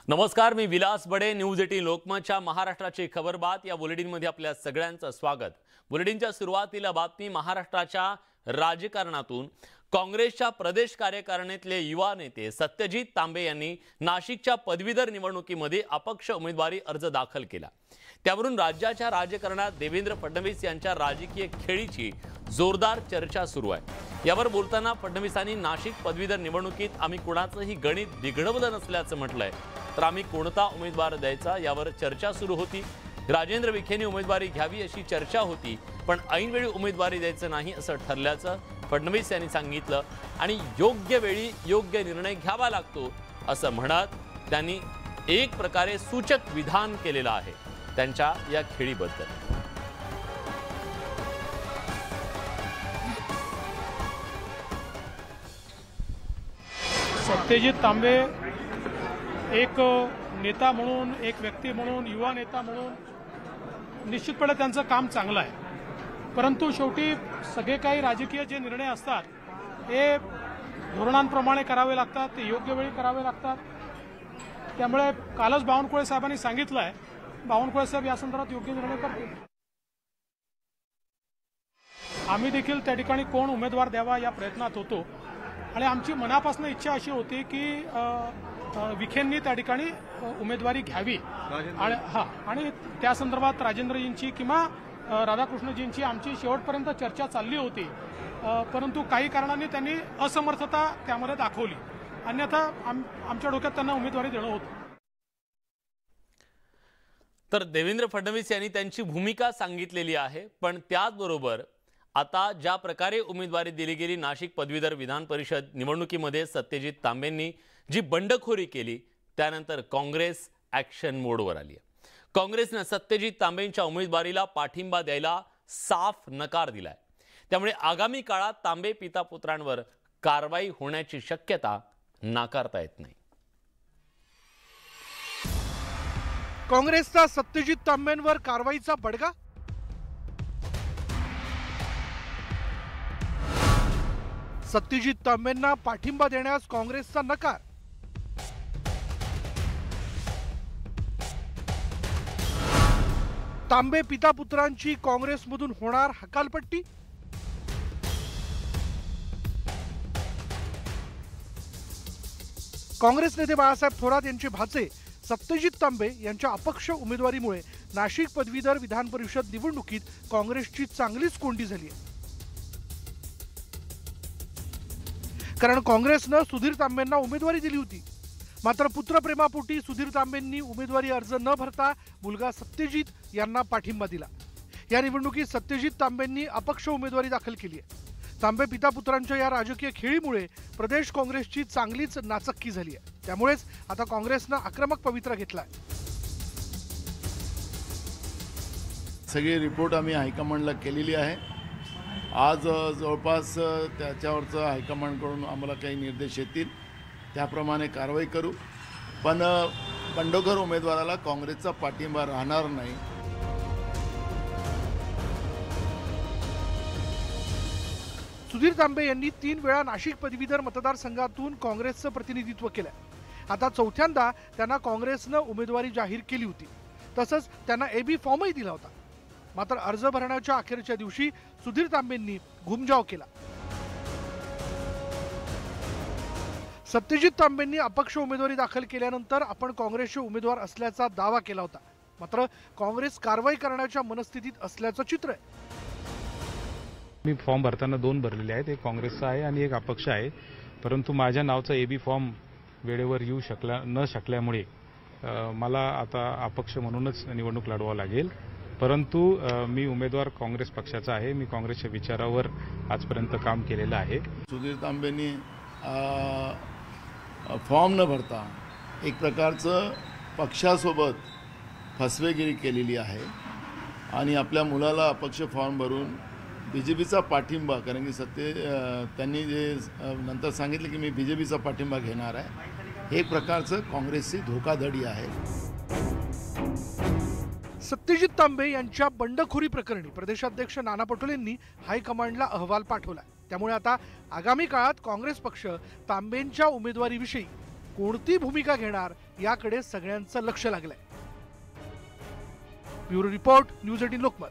नमस्कार, मी विलास बडे. न्यूज 18 लोकमतच्या महाराष्ट्राची खबरबात या बुलेटिनमध्ये आपल्या सगळ्यांचं स्वागत. बुलेटिनच्या सुरुवातीला बातमी महाराष्ट्राच्या राजकारणातून. काँग्रेसच्या प्रदेश कार्यकारिणीतले युवा नेते सत्यजित तांबे यांनी नाशिकच्या पदवीधर निवडणुकीमध्ये अपक्ष उमेदवारी अर्ज दाखल केला. त्यावरून राज्याच्या राजकारणात देवेंद्र फडणवीस यांच्या राजकीय खेळीची जोरदार चर्चा सुरू आहे. यावर बोलताना फडणवीसांनी नाशिक पदवीधर निवडणुकीत आम्ही कुणाचंही गणित बिघडवलं नसल्याचं म्हटलंय. तर आम्ही कोणता उमेदवार द्यायचा यावर चर्चा सुरू होती. राजेंद्र विखेंनी उमेदवारी घ्यावी अशी चर्चा होती, पण ऐनवेळी उमेदवारी द्यायचं नाही असं ठरल्याचं फडणवीस यांनी सांगितलं आणि योग्य वेळी योग्य निर्णय घ्यावा लागतो असं म्हणत त्यांनी एक प्रकारे सूचक विधान केलेलं आहे त्यांच्या या खेळीबद्दल. सत्यजित तांबे एक नेता म्हणून, एक व्यक्ती म्हणून, युवा नेता म्हणून निश्चितपणे त्यांचं काम चांगलं आहे. परंतु शेवटी सगळे काही राजकीय जे निर्णय असतात हे धोरणांप्रमाणे करावे लागतात, ते योग्य वेळी करावे लागतात. त्यामुळे कालच बावनकुळे साहेबांनी सांगितलं आहे, बावनकुळे साहेब या संदर्भात योग्य निर्णय करतील. आम्ही देखील त्या ठिकाणी कोण उमेदवार द्यावा या प्रयत्नात होतो आणि आमची मनापासून इच्छा अशी होती की विखेंनी त्या ठिकाणी उमेदवारी घ्यावी आणि त्या संदर्भात राजेंद्रजींची किंवा राधाकृष्णजींची आमची शेवटपर्यंत चर्चा चालली होती. परंतु काही कारणांनी त्यांनी असमर्थता त्यामध्ये दाखवली, अन्यथा आमच्या डोक्यात त्यांना उमेदवारी देणं होतं. तर देवेंद्र फडणवीस यांनी त्यांची भूमिका सांगितलेली आहे, पण त्याचबरोबर आता ज्या प्रकारे उमेदवारी दिली गेली नाशिक पदवीधर विधान परिषद निवडणुकीमध्ये सत्यजित तांबेंनी जी बंडखोरी केली त्यानंतर काँग्रेस ॲक्शन मोडवर आली आहे. काँग्रेसने सत्यजित तांबेंच्या उमेदवारीला पाठिंबा द्यायला साफ नकार दिलाय. त्यामुळे आगामी काळात तांबे पिता पुत्रांवर कारवाई होण्याची शक्यता नाकारता येत नाही. काँग्रेसचा सत्यजित तांबेंवर कारवाईचा बडगा. सत्यजित तांबेंना पाठिंबा देण्यास काँग्रेसचा नकार. तांबे पिता पुत्रांची काँग्रेसमधून होणार हकालपट्टी. काँग्रेस नेते बाळासाहेब थोरात यांचे भाचे सत्यजित तांबे यांच्या अपक्ष उमेदवारीमुळे नाशिक पदवीधर विधान परिषद निवडणुकीत काँग्रेसची चांगलीच कोंडी झाली आहे. कारण काँग्रेसनं सुधीर तांबेंना उमेदवारी दिली होती, मात्र पुत्रप्रेमापोटी सुधीर तांबेंनी उमेदवारी अर्ज न भरता मुलगा सत्यजित यांना पाठिंबा दिला. या निवडणुकीत सत्यजित तांबेंनी अपक्ष उमेदवारी दाखल केली आहे. तांबे पिता पुत्रांच्या या राजकीय खेळीमुळे प्रदेश काँग्रेसची चांगलीच नाचक्की झाली आहे. त्यामुळेच आता काँग्रेसनं आक्रमक पवित्रा घेतलाय. सगळी रिपोर्ट आम्ही हायकमांडला केलेली आहे. आज जवळपास त्याच्यावरचं हायकमांडकडून आम्हाला काही निर्देश येतील त्याप्रमाणे कारवाई करू. पण बंडखोर उमेदवाराला काँग्रेसचा पाठिंबा राहणार नाही. सुधीर तांबे यांनी 3 वेळा नाशिक पदवीधर मतदारसंघातून काँग्रेसचं प्रतिनिधित्व केलंय. आता चौथ्यांदा त्यांना काँग्रेसनं उमेदवारी जाहीर केली होती. तसंच त्यांना AB फॉर्मही दिला होता. मात्र अर्ज भरण्याच्या अखेरच्या दिवशी सुधीर तांबेंनी घुमजाव केला. सत्यजित तांबेंनी अपक्ष उमेदवारी दाखल केल्यानंतर आपण काँग्रेसचे उमेदवार असल्याचा दावा केला होता. मात्र काँग्रेस कारवाई करण्याच्या मनस्थितीत असल्याचं चित्र आहे. मी फॉर्म भरताना 2 भरलेले आहेत, एक काँग्रेसचा आहे आणि एक अपक्ष आहे. परंतु माझ्या नावाचा AB फॉर्म वेळेवर येऊ न शकल्यामुळे मला आता अपक्ष म्हणूनच निवडणूक लढवावं लागेल. परंतु मी उमेदवार काँग्रेस पक्षाचा आहे. मी काँग्रेसच्या विचारावर आजपर्यंत काम केलेलं आहे. सुधीर तांबेंनी फॉर्म न भरता एक प्रकारचं पक्षासोबत फसवेगिरी केलेली आहे आणि आपल्या मुलाला अपक्ष फॉर्म भरून BJPचा पाठिंबा, कारण की त्यांनी जे नंतर सांगितलं की मी BJPचा पाठिंबा घेणार आहे, हे प्रकारचं काँग्रेसची धोकाधडी आहे. सत्यजित तांबे यांच्या बंडखोरी प्रकरणी प्रदेशाध्यक्ष नाना पटोलेंनी हायकमांडला अहवाल पाठवला. त्यामुळे आता आगामी काळात काँग्रेस पक्ष तांबेंच्या उमेदवारीविषयी कोणती भूमिका घेणार याकडे सगळ्यांचं लक्ष लागलंय. Bureau report, news 18 Lokmat.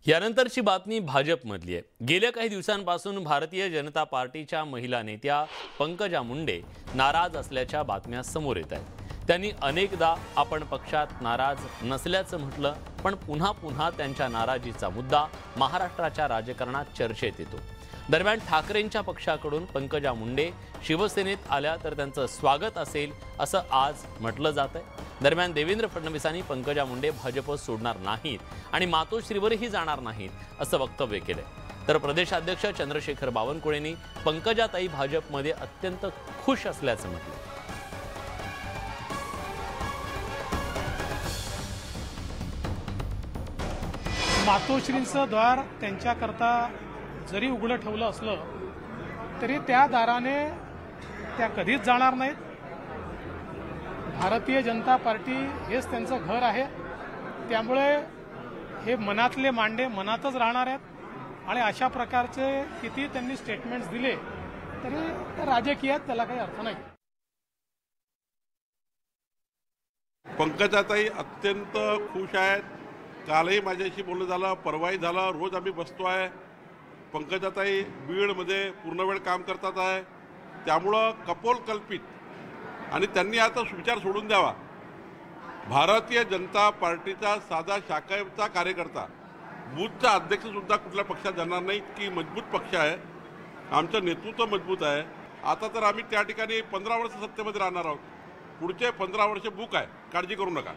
यानंतरची बातमी भाजपमधली आहे. गेल्या काही दिवसांपासून भारतीय जनता पार्टीच्या महिला नेत्या पंकजा मुंडे नाराज असल्याच्या बातम्या समोर येत आहेत. त्यांनी अनेकदा आपण पक्षात नाराज नसल्याचं म्हटलं, पण पुन्हा पुन्हा त्यांच्या नाराजीचा मुद्दा महाराष्ट्राच्या राजकारणात चर्चेत येतो. दरम्यान ठाकरेंच्या पक्षाकडून पंकजा मुंडे शिवसेनेत आल्या तर त्यांचं स्वागत असेल असं आज म्हटलं जात आहे. दरम्यान देवेंद्र फडणवीसांनी पंकजा मुंडे भाजप सोडणार नाहीत आणि मातोश्रीवरही जाणार नाहीत असं वक्तव्य केलंय. तर प्रदेशाध्यक्ष चंद्रशेखर बावनकुळेंनी पंकजाताई भाजपमध्ये अत्यंत खुश असल्याचं म्हटलं. मातोश्रींचं द्वार त्यांच्याकरता जरी उघडं ठेवलं असलं तरी त्या दाराने त्या कधीच जाणार नाहीत. भारतीय जनता पार्टी हेच त्यांचं घर आहे. त्यामुळे हे मनातले मांडे मनातच राहणार आहेत आणि अशा प्रकारचे किती त्यांनी स्टेटमेंट्स दिले तरी राजकीयात त्याला काही अर्थ नाही. पंकजाताई अत्यंत खुश आहेत. कालही माझ्याशी बोलणं झालं, परवाही झालं. रोज आम्ही बसतो आहे. पंकजाताई बीडमध्ये पूर्ण वेळ काम करतात आहे. त्यामुळं कपोल कल्पित आणि त्यांनी आता विचार सोडून द्यावा. भारतीय जनता पार्टीचा साधा शाखेचा कार्यकर्ता, बूथचा अध्यक्षसुद्धा कुठल्या पक्षात जाणार नाही. की मजबूत पक्ष आहे, आमचं नेतृत्व मजबूत आहे. आता तर आम्ही त्या ठिकाणी 15 वर्ष सत्तेमध्ये राहणार आहोत. पुढचे 15 वर्ष बुक आहे, काळजी करू नका.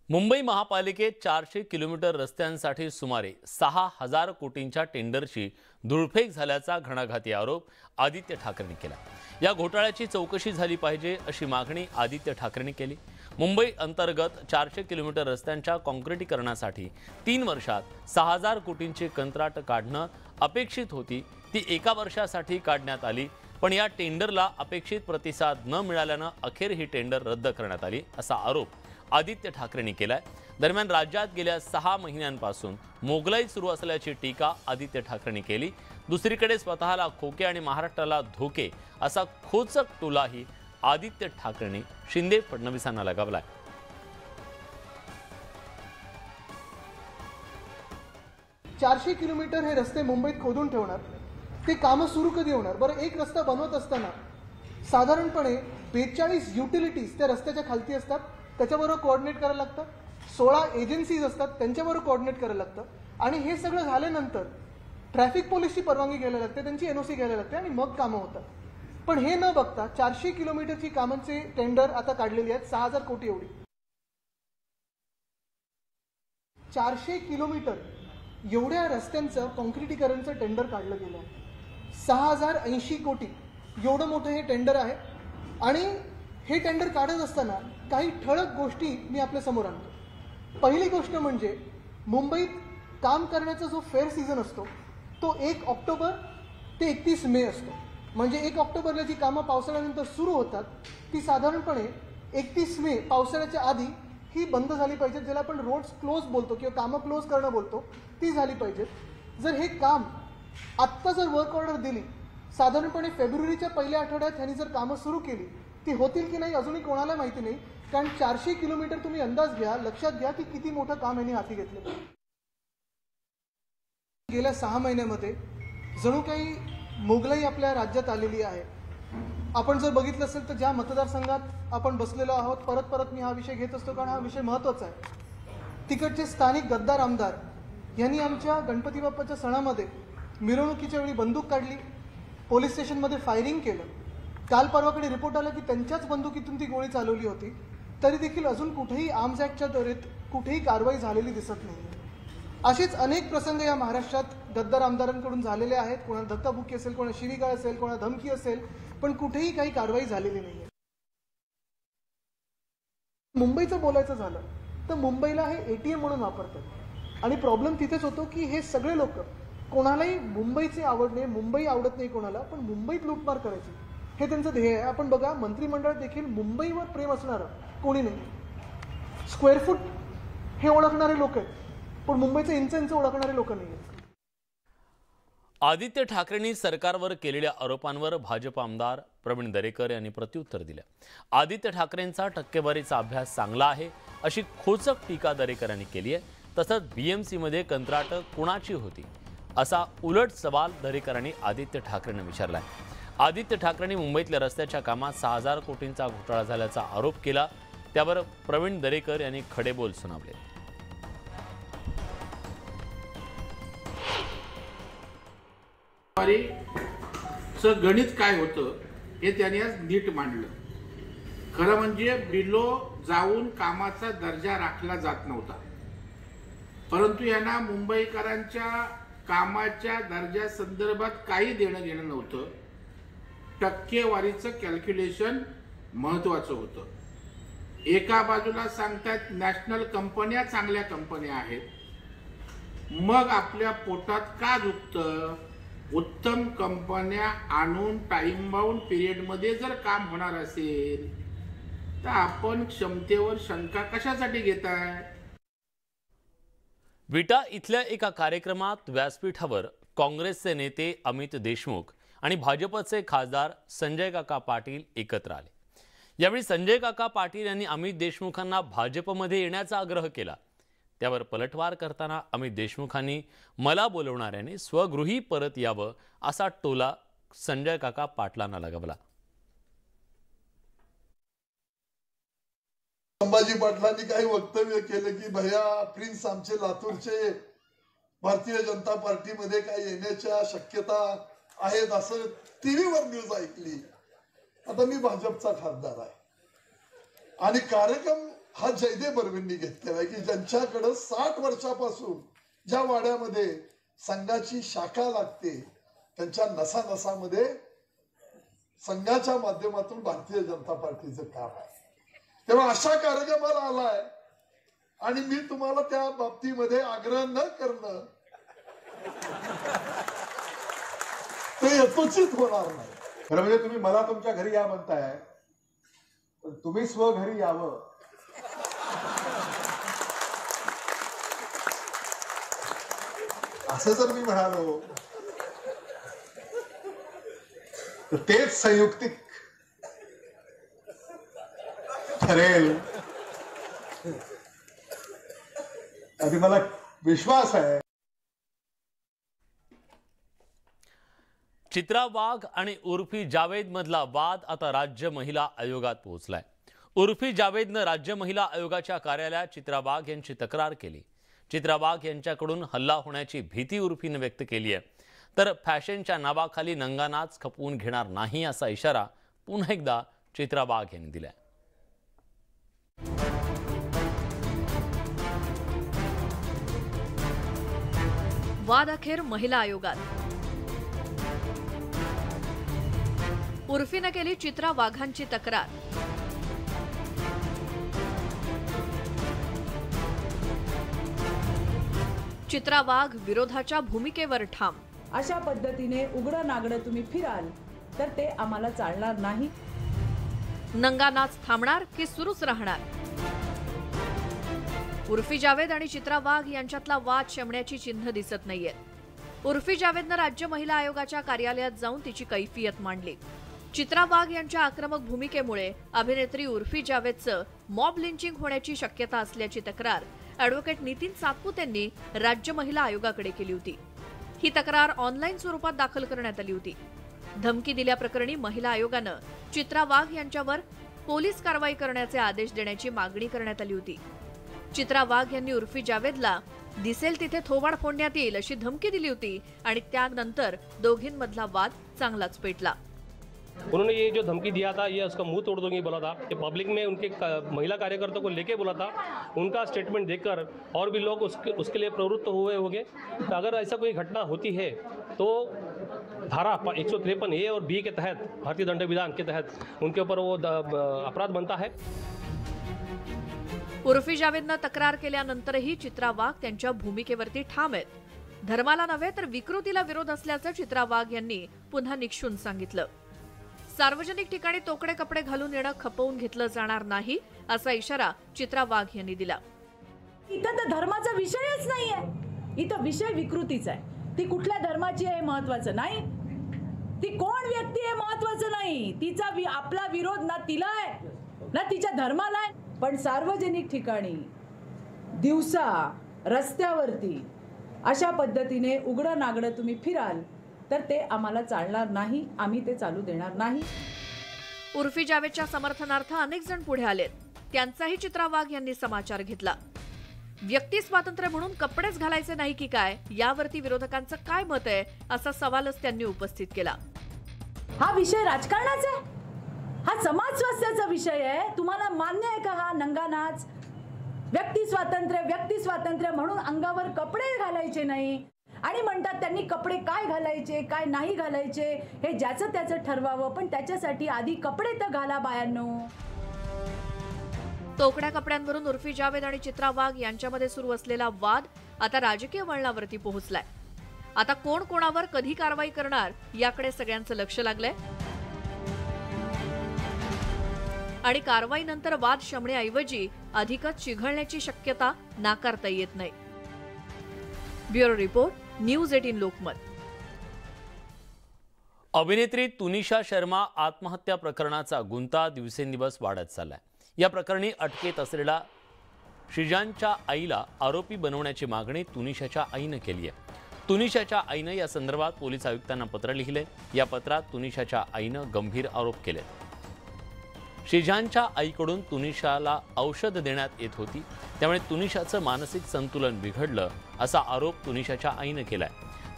मुंबई महापालिकेत 400 किलोमीटर रस्त्यांसाठी सुमारे 6,000 कोटींच्या टेंडरची धुळफेक झाल्याचा घणाघाती आरोप आदित्य ठाकरेंनी केला. या घोटाळ्याची चौकशी झाली पाहिजे अशी मागणी आदित्य ठाकरेंनी केली. मुंबई अंतर्गत 400 किलोमीटर रस्त्यांच्या काँक्रिटीकरणासाठी 3 वर्षात 6,000 कोटींची कंत्राट काढणं अपेक्षित होती. ती 1 वर्षासाठी काढण्यात आली, पण या टेंडरला अपेक्षित प्रतिसाद न मिळाल्यानं अखेर ही टेंडर रद्द करण्यात आली असा आरोप आदित्य ठाकरेंनी केलाय. दरम्यान राज्यात गेल्या 6 महिन्यांपासून मोगलाई सुरू असल्याची टीका आदित्य ठाकरेंनी केली. दुसरीकडे स्वतःला खोके आणि महाराष्ट्राला धोके असा खोचक टोलाही आदित्य ठाकरेंनी शिंदे फडणवीसांना लगावलाय. चारशे किलोमीटर हे रस्ते मुंबईत खोदून ठेवणार, ते कामं सुरू कधी होणार? बरं, एक रस्ता बनवत असताना साधारणपणे 42 युटिलिटीज त्या रस्त्याच्या खालती असतात, त्याच्याबरोबर कोऑर्डिनेट करायला लागतं. 16 एजन्सीज असतात, त्यांच्याबरोबर कोऑर्डिनेट करायला लागतं. आणि हे सगळं झाल्यानंतर ट्रॅफिक पोलीसची परवानगी घ्यायला लागते, त्यांची एनओसी घ्यायला लागते आणि मग कामं होतात. पण हे न बघता 400 किलोमीटरची कामांचे टेंडर आता काढलेली आहेत, 6,000 कोटी एवढी. 400 किलोमीटर एवढ्या रस्त्यांचं काँक्रिटीकरणचं टेंडर काढलं गेलं आहे. 6,080 कोटी एवढं मोठं हे टेंडर आहे. आणि हे टेंडर काढत असताना काही ठळक गोष्टी मी आपल्या समोर आणतो. पहिली गोष्ट म्हणजे मुंबईत काम करण्याचा जो फेअर सीझन असतो तो 1 ऑक्टोबर ते 31 मे असतो. म्हणजे 1 ऑक्टोबरला जी कामं पावसाळ्यानंतर सुरू होतात ती साधारणपणे 31 मे पावसाळ्याच्या आधी ही बंद झाली पाहिजेत, ज्याला आपण रोड्स क्लोज बोलतो किंवा कामं क्लोज करणं बोलतो, ती झाली पाहिजेत. जर हे काम आत्ता जर वर्क ऑर्डर दिली, साधारणपणे फेब्रुवारीच्या पहिल्या आठवड्यात ह्यांनी जर कामं सुरू केली, ती होतील की नाही अजूनही कोणाला माहिती नाही. कारण 400 किलोमीटर तुम्ही अंदाज घ्या, लक्षात घ्या की किती मोठं काम यांनी हाती घेतलं. गेल्या 6 महिन्यामध्ये जणू काही मोगलाई आपल्या राज्यात आलेली आहे. आपण जर बघितलं असेल तर ज्या मतदारसंघात आपण बसलेलो आहोत, परत परत मी हा विषय घेत असतो कारण हा विषय महत्त्वाचा आहे. तिकडचे स्थानिक गद्दार आमदार यांनी आमच्या गणपती बाप्पाच्या सणामध्ये मिरवणुकीच्या वेळी बंदूक काढली, पोलीस स्टेशनमध्ये फायरिंग केलं. काल परवाकडे रिपोर्ट आला की त्यांच्याच बंदुकीतून ती गोळी चालवली होती. तरी देखील अजून कुठेही आर्म्स ॲक्टच्या त्वरित कुठेही कारवाई झालेली दिसत नाही. असेच अनेक प्रसंग या महाराष्ट्रात गद्दार आमदारांकडून झालेले आहेत. कोणाला धक्काबुक्की असेल, कोणाला शिवीगाळ असेल, कोणाला धमकी असेल, पण कुठेही काही कारवाई झालेली नाही. मुंबईचं बोलायचं झालं तर मुंबईला हे एटीएम म्हणून वापरतात. आणि प्रॉब्लेम तिथेच होतो की हे सगळे लोक, कोणालाही मुंबईची आवड नाही, मुंबई आवडत नाही कोणाला, पण मुंबईत लूटमार करायची हे त्यांचं ध्येय आहे. आपण बघा, मंत्रिमंडळात देखील मुंबईवर प्रेम असणारं कोणी नाही. स्क्वेअर फूट हे ओळखणारे लोक आहेत, पण मुंबईचं इंच ओळखणारे लोक नाही आहेत. आदित्य ठाकरेंनी सरकारवर केलेल्या आरोपांवर भाजप आमदार प्रवीण दरेकर यांनी प्रत्युत्तर दिलं। आदित्य ठाकरेंचा टक्केवारीचा अभ्यास चांगला आहे अशी खोचक टीका दरेकर यांनी केली आहे। तसंच BMC मध्ये कंत्राट कुणाची होती असा उलट सवाल दरेकरांनी आदित्य ठाकरेंना विचारलाय। आदित्य ठाकरेंनी मुंबईतल्या रस्त्याच्या कामात 6000 कोटींचा घोटाळा झाल्याचा आरोप केला। त्यावर प्रवीण दरेकर यांनी खडेबोल सुनावले। गणित काय होतं हे त्यांनी आज नीट मांडलं। खरं म्हणजे बिलो जाऊन कामाचा दर्जा राखला जात नव्हता, परंतु यांना मुंबईकरांच्या कामाच्या दर्जा संदर्भात काही देणं घेणं नव्हतं। टक्केवारीचं कॅल्क्युलेशन महत्त्वाचं होतं। एका बाजूला सांगतात नॅशनल कंपन्या चांगल्या कंपन्या आहेत, मग आपल्या पोटात का दुखतं? उत्तम कंपन्या आणून टाइम बाउंड पिरियडमध्ये जर काम होणार असेल तर आपण क्षमतेवर शंका कशासाठी घेताय? विटा इथल्या एका कार्यक्रमात व्यासपीठावर काँग्रेसचे नेते अमित देशमुख आणि भाजपचे खासदार संजय काका पाटील एकत्र आले। यावेळी संजय काका पाटील यांनी अमित देशमुखांना भाजपमध्ये येण्याचा आग्रह केला। त्यावर पलटवार करताना अमित देशमुखांनी मला बोलवणाऱ्याने स्वगृही परत यावं असा टोला संजय काका पाटलांना लगावला। संभाजी पाटलांनी काही वक्तव्य केलं की भैया प्रिन्स आमचे लातूरचे भारतीय जनता पार्टीमध्ये काही येण्याच्या शक्यता आहेत असं टीव्हीवर न्यूज ऐकली। आता मी भाजपचा खासदार आहे आणि कार्यक्रम हा जयदेव बर्वेंनी घेतलेला आहे की ज्यांच्याकडे 60 वर्षापासून ज्या वाड्यामध्ये संघाची शाखा लागते त्यांच्या नसानसामध्ये संघाच्या माध्यमातून भारतीय जनता पार्टीचं काम आहे। तेव्हा अशा कार्यक्रमाला आलाय आणि मी तुम्हाला त्या बाबतीमध्ये आग्रह न करणं ते यथोचित होणार नाही। खरं म्हणजे तुम्ही मला तुमच्या घरी या म्हणताय, पण तुम्ही स्वघरी यावं असं जर मी म्हणालो तर तेच संयुक्तिक ठरेल आणि मला विश्वास आहे। चित्रा वाघ आणि उर्फी जावेद मधला वाद आता राज्य महिला आयोगात पोहोचलाय। उर्फी जावेदनं राज्य महिला आयोगाच्या कार्यालयात चित्रा वाघ यांची तक्रार केली। चित्रा वाघ यांच्याकडून हल्ला होण्याची भीती उर्फीनं व्यक्त केली आहे। तर फॅशनच्या नावाखाली नंगानाच खपवून घेणार नाही असा इशारा पुन्हा एकदा चित्रा वाघ यांनी दिलाय। वाद अखेर महिला आयोगात। उर्फीनं केली चित्रा वाघांची तक्रार। चित्रा वाघ विरोधाच्या भूमिकेवर ठाम। अशा पद्धतीने उघडं नागडं तुम्ही फिराल तर ते आम्हाला चालणार नाही। नंगानाच थांबणार की सुरूच राहणार? उर्फी जावेद आणि चित्रा वाघ यांच्यातला वाद शमण्याची चिन्ह दिसत नाहीयेत। उर्फी जावेदनं राज्य महिला आयोगाच्या कार्यालयात जाऊन तिची कैफियत मांडली। चित्रा वाघ यांच्या आक्रमक भूमिकेमुळे अभिनेत्री उर्फी जावेदचं मॉब लिंचिंग होण्याची शक्यता असल्याची तक्रार ॲडव्होकेट नितीन सातपुते यांनी राज्य महिला आयोगाकडे केली होती। ही तक्रार ऑनलाईन स्वरूपात दाखल करण्यात आली होती। धमकी दिल्याप्रकरणी महिला आयोगानं चित्रा वाघ यांच्यावर पोलीस कारवाई करण्याचे आदेश देण्याची मागणी करण्यात आली होती। चित्रा वाघ यांनी उर्फी जावेदला दिसेल तिथे थोबाड फोडण्यात येईल अशी धमकी दिली होती आणि त्यानंतर दोघींमधला वाद चांगलाच पेटला। उन्होंने ये जो धमकी दिया था, ये उसका मुंह तोड़ दूंगी बोला था, कि पब्लिक में उनके महिला कार्यकर्ताओं को लेके बोला था। उनका स्टेटमेंट देखकर और भी लोग उसके लिए प्रवृत्त हुए होंगे। तो अगर ऐसा कोई घटना होती है तो धारा 153A और B के तहत, भारतीय दंड विधान के तहत उनके ऊपर वो अपराध बनता है। उर्फी जावेदनं तक्रार केल्यानंतरही चित्रा वाघ त्यांच्या भूमिकेवरती ठाम आहेत। धर्माला नव्हे तर विकृतीला विरोध असल्याचं चित्रा वाघ यांनी पुन्हा निक्षून सांगितलं। सार्वजनिक ठिकाणी तोकडे कपडे घालून येणं खपवून घेतलं जाणार नाही असा इशारा चित्रा वाघ यांनी दिला। इथं तर धर्माचा विषयच नाहीये, इथं विषय विकृतीचा आहे। ती कुठल्या धर्माची आहे हे महत्वाचं नाही, ती कोण व्यक्ती आहे महत्वाचं नाही, तिचा आपला विरोध ना तिला आहे ना तिच्या धर्माला आहे. पण सार्वजनिक ठिकाणी दिवसा रस्त्यावरती अशा पद्धतीने उघडं नागडं तुम्ही फिराल तर ते आम्हाला चालणार नाही, आम्ही ते चालू देणार नाही. उर्फी जावेदच्या समर्थनार्थ अनेक जण पुढे आलेत. त्यांचाही चित्रा वाघ यांनी समाचार घेतला. व्यक्ती स्वातंत्र्य म्हणून कपडेच घालायचे नाही की काय, यावरती विरोधकांचं काय मत आहे असा सवालच त्यांनी उपस्थित केला. हा विषय राजकारणाचा आहे, हा समाज स्वास्थ्याचा विषय आहे. तुम्हाला मान्य आहे का हा नंगा नाच? व्यक्ती स्वातंत्र्य म्हणून अंगावर कपडे घालायचे नाही आणि म्हणतात त्यांनी कपडे काय घालायचे काय नाही घालायचे हे ज्याचं त्याचं ठरवावं, पण त्याच्यासाठी आधी कपडे तर घाला बायांनो. तोकड्या कपड्यांवरून उर्फी जावेद आणि चित्रा वाघ यांच्यामध्ये सुरू असलेला वाद आता राजकीय वळणावरती पोहोचलाय. आता कोण कोणावर कधी कारवाई करणार याकडे सगळ्यांचं लक्ष लागलंय आणि कारवाईनंतर वाद शमण्याऐवजी अधिकच चिघळण्याची शक्यता नाकारता येत नाही. Bureau report, news 18 Lokmat. अभिनेत्री तुनिशा शर्मा आत्महत्या प्रकरणाचा गुंता दिवसेंदिवस वाढत चाललाय. या प्रकरणी अटकेत असलेल्या श्रीजानच्या आईला आरोपी बनवण्याची मागणी तुनिशाच्या आईनं केली आहे. तुनिशाच्या आईनं या संदर्भात पोलीस आयुक्तांना पत्र लिहिले. या पत्रात तुनिशाच्या आईनं गंभीर आरोप केले. श्रीजानच्या आईकडून तुनिशाला औषध देण्यात येत होती, त्यामुळे तुनिशाचं मानसिक संतुलन बिघडलं असा आरोप तुनिशाच्या आईनं केलाय.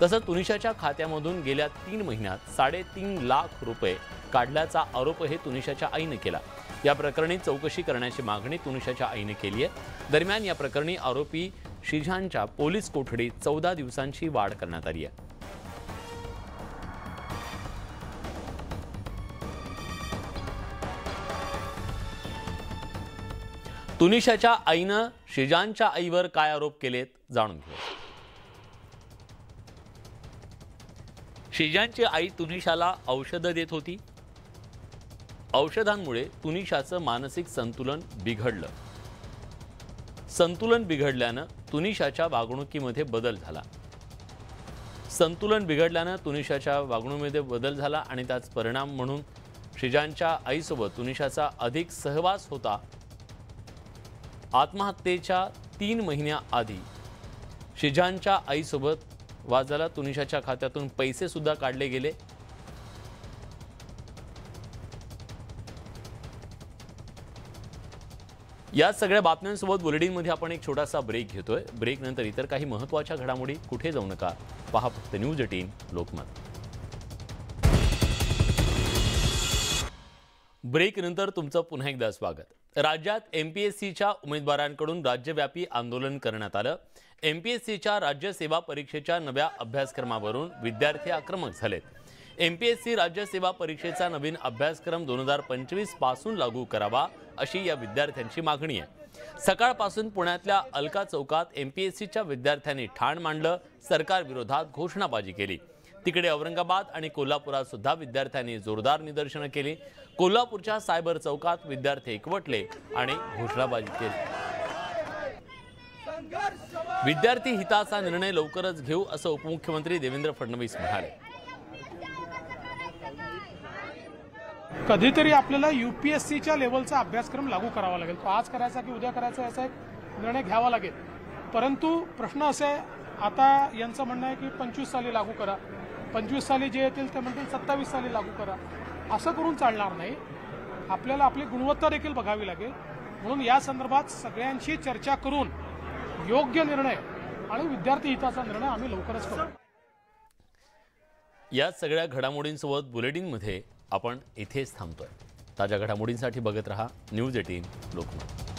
तसंच तुनिशाच्या खात्यामधून गेल्या 3 महिन्यात 3.5 लाख रुपये काढल्याचा आरोपही तुनिशाच्या आईनं केला. या प्रकरणी चौकशी करण्याची मागणी तुनिशाच्या आईने केली आहे. दरम्यान या प्रकरणी आरोपी श्रीजानच्या पोलीस कोठडीत 14 दिवसांची वाढ करण्यात आली आहे. तुनिशाच्या आईनं श्रीजानच्या आईवर काय आरोप केलेत जाणून घेऊ. श्रीजानची आई तुनिशाला औषधं देत होती. औषधांमुळे तुनिशाचं मानसिक संतुलन बिघडलं. संतुलन बिघडल्यानं तुनिशाच्या वागणुकीमध्ये बदल झाला. संतुलन बिघडल्यानं तुनिशाच्या वागणुकीमध्ये बदल झाला आणि त्याच परिणाम म्हणून श्रीजानच्या आईसोबत तुनिशाचा अधिक सहवास होता. आत्महत्येच्या 3 महिन्याआधी श्रीजानच्या आईसोबत वाद झाला. तुनिशाच्या खात्यातून पैसे सुद्धा काढले गेले. या सगळ्या बातम्यांसोबत बुलेटिनमध्ये आपण एक छोटासा ब्रेक घेतोय. ब्रेक नंतर इतर काही महत्त्वाच्या घडामोडी. कुठे जाऊ नका, पहा फक्त न्यूज 18 लोकमत. ब्रेक नंतर तुमचं पुन्हा एकदा स्वागत. राज्यात एमपीएससीच्या उमेदवारांकडून राज्यव्यापी आंदोलन करण्यात आलं. एमपीएससीच्या राज्य सेवा परीक्षेच्या नव्या अभ्यासक्रमावरून विद्यार्थी आक्रमक झालेत. एमपीएससी राज्य सेवा परीक्षेचा नवीन अभ्यासक्रम 2025 पासून लागू करावा अशी या विद्यार्थ्यांची मागणी आहे. सकाळपासून पुण्यातल्या अलका चौकात एमपीएससीच्या विद्यार्थ्यांनी ठाण मांडलं. सरकार विरोधात घोषणाबाजी केली. तिकडे औरंगाबाद आणि कोल्हापुरात सुद्धा विद्यार्थ्यांनी जोरदार निदर्शनं केली. कोल्हापूरच्या सायबर चौकात विद्यार्थी एकवटले आणि घोषणाबाजी केली. विद्यार्थी हिताचा निर्णय लवकरच घेऊ असं उपमुख्यमंत्री देवेंद्र फडणवीस म्हणाले. कधीतरी आपल्याला यूपीएससीच्या लेवलचा अभ्यासक्रम लागू करावा लागेल. तो आज करायचा की उद्या करायचा याचा एक निर्णय घ्यावा लागेल. परंतु प्रश्न असा आहे, आता यांचं म्हणणं आहे की 25 साली लागू करा, 25 साली जे येतील ते म्हणतील 27 साली लागू करा. असं करून चालणार नाही. आपल्याला आपली गुणवत्ता देखील बघावी लागेल. म्हणून या संदर्भात सगळ्यांशी चर्चा करून योग्य निर्णय आणि विद्यार्थी हिताचा निर्णय आम्ही लवकरच करू. या सगळ्या घडामोडींसोबत बुलेटिनमध्ये आपण इथेच थांबतोय. ताज्या घडामोडींसाठी बघत रहा न्यूज 18 लोकमत.